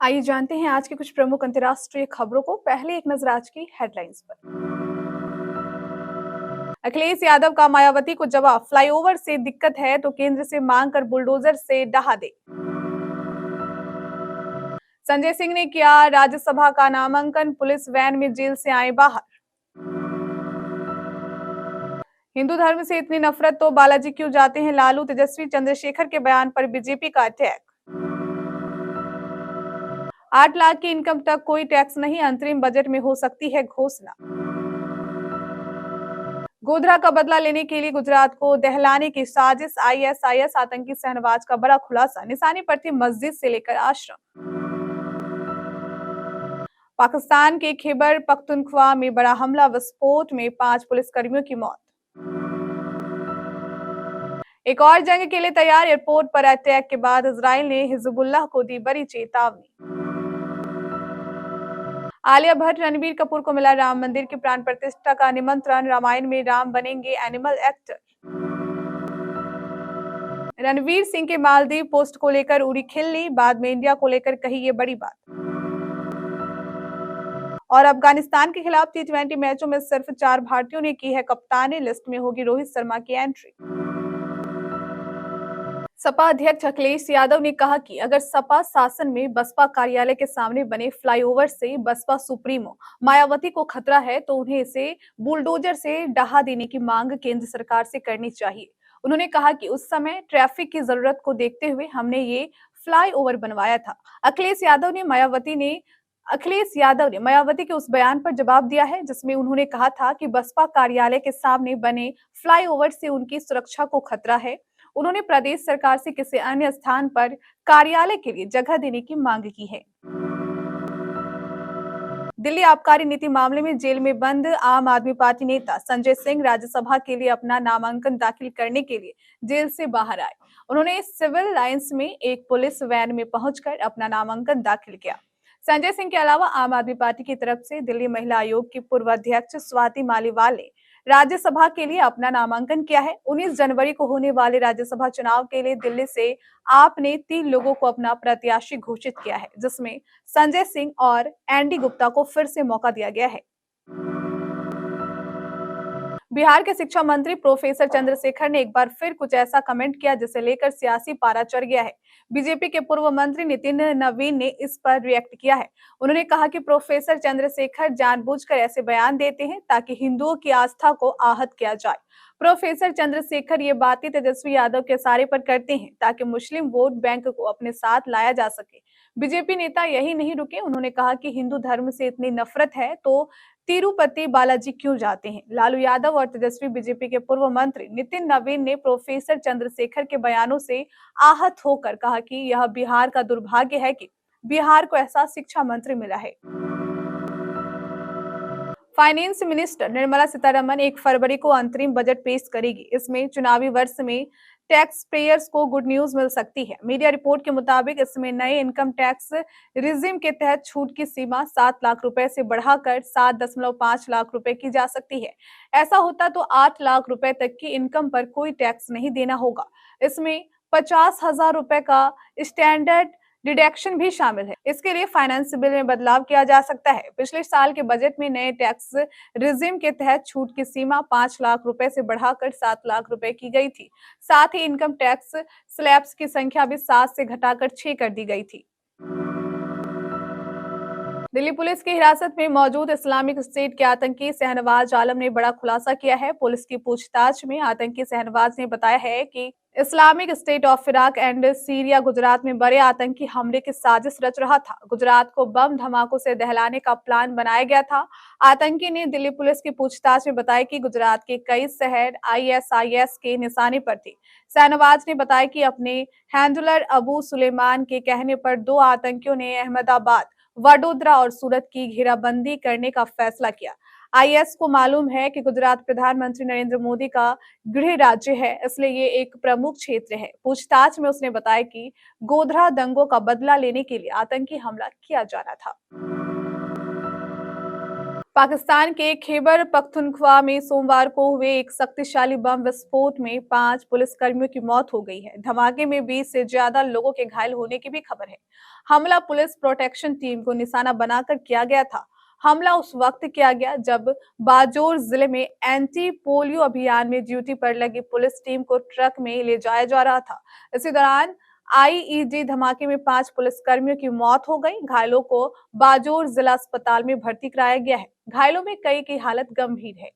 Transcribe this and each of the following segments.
आइए जानते हैं आज की कुछ प्रमुख अंतर्राष्ट्रीय खबरों को। पहले एक नजर आज की हेडलाइंस पर। अखिलेश यादव का मायावती को जवाब, फ्लाईओवर से दिक्कत है तो केंद्र से मांग कर बुलडोजर से ढहा दे। संजय सिंह ने किया राज्यसभा का नामांकन, पुलिस वैन में जेल से आए बाहर। हिंदू धर्म से इतनी नफरत तो बालाजी क्यों जाते हैं लालू, तेजस्वी चंद्रशेखर के बयान पर बीजेपी का अटैक। 8 लाख की इनकम तक कोई टैक्स नहीं, अंतरिम बजट में हो सकती है घोषणा। गोधरा का बदला लेने के लिए गुजरात को दहलाने की साजिश, आईएसआईएस आतंकी शहनवाज का बड़ा खुलासा, निशाने पर थी मस्जिद से लेकर आश्रम। पाकिस्तान के खैबर पख्तूनख्वा में बड़ा हमला, विस्फोट में 5 पुलिसकर्मियों की मौत। एक और जंग के लिए तैयार, एयरपोर्ट पर अटैक के बाद इजराइल ने हिजबुल्लाह को दी बड़ी चेतावनी। आलिया भट्ट, रणबीर कपूर को मिला राम मंदिर की प्राण प्रतिष्ठा का निमंत्रण, रामायण में राम बनेंगे एनिमल एक्टर। रणवीर सिंह के मालदीव पोस्ट को लेकर उड़ी खिल्ली, बाद में इंडिया को लेकर कही ये बड़ी बात। और अफगानिस्तान के खिलाफ T20 मैचों में सिर्फ 4 भारतीयों ने की है कप्तानी, लिस्ट में होगी रोहित शर्मा की एंट्री। सपा अध्यक्ष अखिलेश यादव ने कहा कि अगर सपा शासन में बसपा कार्यालय के सामने बने फ्लाईओवर से बसपा सुप्रीमो मायावती को खतरा है तो उन्हें इसे बुलडोजर से ढहा देने की मांग केंद्र सरकार से करनी चाहिए। उन्होंने कहा कि उस समय ट्रैफिक की जरूरत को देखते हुए हमने ये फ्लाईओवर बनवाया था। अखिलेश यादव ने मायावती के उस बयान पर जवाब दिया है जिसमें उन्होंने कहा था कि बसपा कार्यालय के सामने बने फ्लाईओवर से उनकी सुरक्षा को खतरा है। उन्होंने प्रदेश सरकार से किसी अन्य स्थान पर कार्यालय के लिए जगह देने की मांग की है। दिल्ली आबकारी नीति मामले में जेल में बंद आम आदमी पार्टी नेता संजय सिंह राज्यसभा के लिए अपना नामांकन दाखिल करने के लिए जेल से बाहर आए। उन्होंने सिविल लाइंस में एक पुलिस वैन में पहुंचकर अपना नामांकन दाखिल किया। संजय सिंह के अलावा आम आदमी पार्टी की तरफ से दिल्ली महिला आयोग की पूर्व अध्यक्ष स्वाति मालीवाल ने राज्यसभा के लिए अपना नामांकन किया है। 19 जनवरी को होने वाले राज्यसभा चुनाव के लिए दिल्ली से आप ने 3 लोगों को अपना प्रत्याशी घोषित किया है, जिसमें संजय सिंह और एनडी गुप्ता को फिर से मौका दिया गया है। बिहार के शिक्षा मंत्री प्रोफेसर चंद्रशेखर ने एक बार फिर कुछ ऐसा कमेंट किया जिसे लेकर सियासी पारा चढ़ गया है। बीजेपी के पूर्व मंत्री नितिन नवीन ने इस पर रिएक्ट किया है। उन्होंने कहा कि प्रोफेसर चंद्रशेखर जानबूझकर ऐसे बयान देते हैं ताकि हिंदुओं की आस्था को आहत किया जाए। प्रोफेसर चंद्रशेखर ये बातें तेजस्वी यादव के इशारे पर करते हैं ताकि मुस्लिम वोट बैंक को अपने साथ लाया जा सके। बीजेपी नेता यही नहीं रुके, उन्होंने कहा कि हिंदू धर्म से इतनी नफरत है तो तिरुपति बालाजी क्यों जाते हैं। लालू यादव और तेजस्वी बीजेपी के पूर्व मंत्री नितिन नवीन ने प्रोफेसर चंद्रशेखर के बयानों से आहत होकर कहा कि यह बिहार का दुर्भाग्य है कि बिहार को ऐसा शिक्षा मंत्री मिला है। फाइनेंस मिनिस्टर निर्मला सीतारमण 1 फरवरी को अंतरिम बजट पेश करेगी। इसमें चुनावी वर्ष में टैक्स पेयर्स को गुड न्यूज मिल सकती है। मीडिया रिपोर्ट के मुताबिक इसमें नए इनकम टैक्स रिजिम के तहत छूट की सीमा 7 लाख रुपए से बढ़ाकर 7.5 लाख रुपए की जा सकती है। ऐसा होता तो 8 लाख रुपए तक की इनकम पर कोई टैक्स नहीं देना होगा। इसमें 50,000 रुपए का स्टैंडर्ड डिडक्शन भी शामिल है। इसके लिए फाइनेंस बिल में बदलाव किया जा सकता है। पिछले साल के बजट में नए टैक्स रिजिम के तहत छूट की सीमा 5 लाख रुपए से बढ़ाकर 7 लाख रुपए की गई थी। साथ ही इनकम टैक्स स्लैब्स की संख्या भी 7 से घटाकर 6 कर दी गई थी। दिल्ली पुलिस की हिरासत में मौजूद इस्लामिक स्टेट के आतंकी शहनवाज आलम ने बड़ा खुलासा किया है। पुलिस की पूछताछ में आतंकी शहनवाज ने बताया है कि Islamic state of Iraq and Syria Gujarat में बड़े आतंकी हमले की साजिश रच रहा था। गुजरात को बम धमाकों से दहलाने का प्लान बनाया गया था। आतंकी ने दिल्ली पुलिस की पूछताछ में बताया कि गुजरात के कई शहर आईएसआईएस के निशाने पर थे। शहनवाज ने बताया कि अपने हैंडलर अबू सुलेमान के कहने पर 2 आतंकियों ने अहमदाबाद, वडोदरा और सूरत की घेराबंदी करने का फैसला किया। आईएस को मालूम है कि गुजरात प्रधानमंत्री नरेंद्र मोदी का गृह राज्य है, इसलिए ये एक प्रमुख क्षेत्र है। पूछताछ में उसने बताया कि गोधरा दंगों का बदला लेने के लिए आतंकी हमला किया जा रहा था। पाकिस्तान के खैबर पख्तूनख्वा में सोमवार को हुए एक शक्तिशाली बम विस्फोट में 5 पुलिसकर्मियों की मौत हो गई है। धमाके में 20 से ज्यादा लोगों के घायल होने की भी खबर है। हमला पुलिस प्रोटेक्शन टीम को निशाना बनाकर किया गया था। हमला उस वक्त किया गया जब बाजोर जिले में एंटी पोलियो अभियान में ड्यूटी पर लगी पुलिस टीम को ट्रक में ले जाया जा रहा था। इसी दौरान आईईडी धमाके में 5 पुलिसकर्मियों की मौत हो गई। घायलों को बाजोर जिला अस्पताल में भर्ती कराया गया है। घायलों में कई की हालत गंभीर है।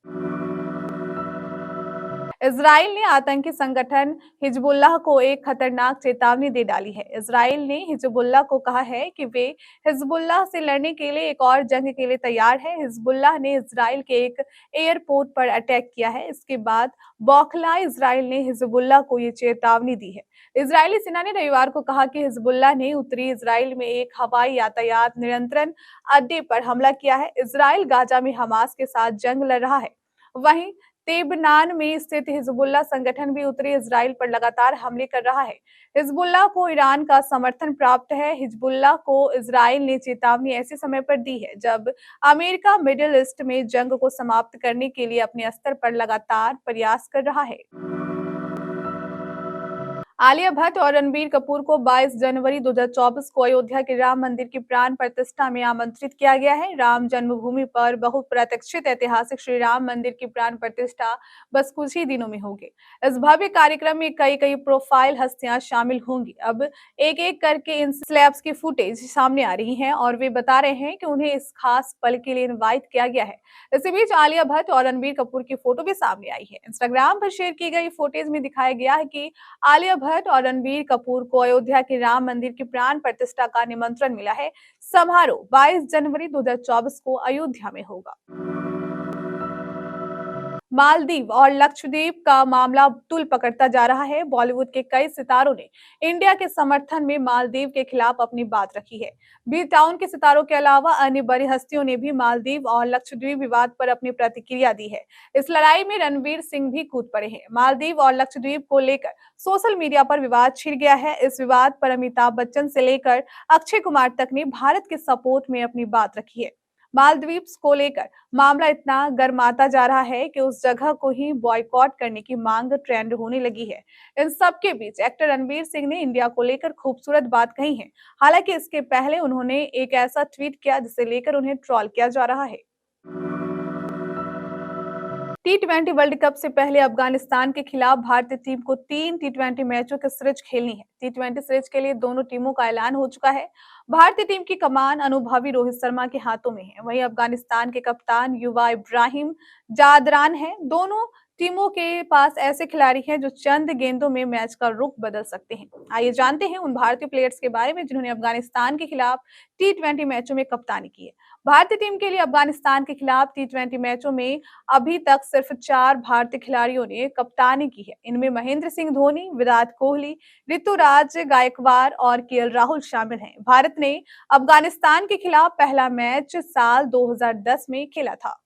इजराइल ने आतंकी संगठन हिजबुल्लाह को एक खतरनाक चेतावनी दे डाली है। इजराइल ने हिजबुल्लाह को कहा है कि वे हिजबुल्लाह से लड़ने के लिए एक और जंग के लिए तैयार है। हिजबुल्लाह ने इजराइल के एक एयरपोर्ट पर अटैक किया है। इसके बाद बौखलाए इजराइल ने हिजबुल्लाह को ये चेतावनी दी है। इजरायली सेना ने रविवार को कहा कि हिजबुल्लाह ने उत्तरी इजराइल में एक हवाई यातायात नियंत्रण अड्डे पर हमला किया है। इजराइल गाजा में हमास के साथ जंग लड़ रहा है। वहीं तेबनान में स्थित हिजबुल्लाह संगठन भी उत्तरी इजराइल पर लगातार हमले कर रहा है। हिजबुल्लाह को ईरान का समर्थन प्राप्त है। हिजबुल्लाह को इजराइल ने चेतावनी ऐसे समय पर दी है जब अमेरिका मिडिल ईस्ट में जंग को समाप्त करने के लिए अपने स्तर पर लगातार प्रयास कर रहा है। आलिया भट्ट और रणबीर कपूर को 22 जनवरी 2024 को अयोध्या के राम मंदिर की प्राण प्रतिष्ठा में आमंत्रित किया गया है। राम जन्मभूमि पर बहुप्रतीक्षित ऐतिहासिक श्री राम मंदिर की प्राण प्रतिष्ठा बस कुछ ही दिनों में होगी। इस भव्य कार्यक्रम में कई प्रोफाइल हस्तियां शामिल होंगी। अब एक एक करके इन स्लैब्स की फुटेज सामने आ रही है और वे बता रहे हैं कि उन्हें इस खास पल के लिए इन्वाइट किया गया है। इसी बीच आलिया भट्ट और रणबीर कपूर की फोटो भी सामने आई है। इंस्टाग्राम पर शेयर की गई फुटेज में दिखाया गया है कि आलिया भट्ट और रणबीर कपूर को अयोध्या के राम मंदिर की प्राण प्रतिष्ठा का निमंत्रण मिला है। समारोह 22 जनवरी 2024 को अयोध्या में होगा। मालदीव और लक्षद्वीप का मामला तूल पकड़ता जा रहा है। बॉलीवुड के कई सितारों ने इंडिया के समर्थन में मालदीव के खिलाफ अपनी बात रखी है। बी टाउन के सितारों के अलावा अन्य बड़ी हस्तियों ने भी मालदीव और लक्षद्वीप विवाद पर अपनी प्रतिक्रिया दी है। इस लड़ाई में रणवीर सिंह भी कूद पड़े हैं। मालदीव और लक्षद्वीप को लेकर सोशल मीडिया पर विवाद छिड़ गया है। इस विवाद पर अमिताभ बच्चन से लेकर अक्षय कुमार तक ने भारत के सपोर्ट में अपनी बात रखी है। मालदीव्स को लेकर मामला इतना गर्माता जा रहा है कि उस जगह को ही बॉयकॉट करने की मांग ट्रेंड होने लगी है। इन सब के बीच एक्टर रणवीर सिंह ने इंडिया को लेकर खूबसूरत बात कही है। हालांकि इसके पहले उन्होंने एक ऐसा ट्वीट किया जिसे लेकर उन्हें ट्रोल किया जा रहा है। टी20 वर्ल्ड कप से पहले अफगानिस्तान के खिलाफ भारतीय टीम को 3 टी20 मैचों की सीरीज खेलनी है। टी20 सीरीज के लिए दोनों टीमों का ऐलान हो चुका है। भारतीय टीम की कमान अनुभवी रोहित शर्मा के हाथों में है। वहीं अफगानिस्तान के कप्तान युवा इब्राहिम जादरान है। दोनों टीमों के पास ऐसे खिलाड़ी हैं जो चंद गेंदों में मैच का रुख बदल सकते हैं। आइए जानते हैं उन भारतीय प्लेयर्स के बारे में जिन्होंने अफगानिस्तान के खिलाफ टी20 मैचों में कप्तानी की है। भारतीय टीम के लिए अफगानिस्तान के खिलाफ टी20 मैचों में अभी तक सिर्फ 4 भारतीय खिलाड़ियों ने कप्तानी की है। इनमें महेंद्र सिंह धोनी, विराट कोहली, ऋतुराज गायकवाड़ और केएल राहुल शामिल हैं। भारत ने अफगानिस्तान के खिलाफ पहला मैच साल 2010 में खेला था।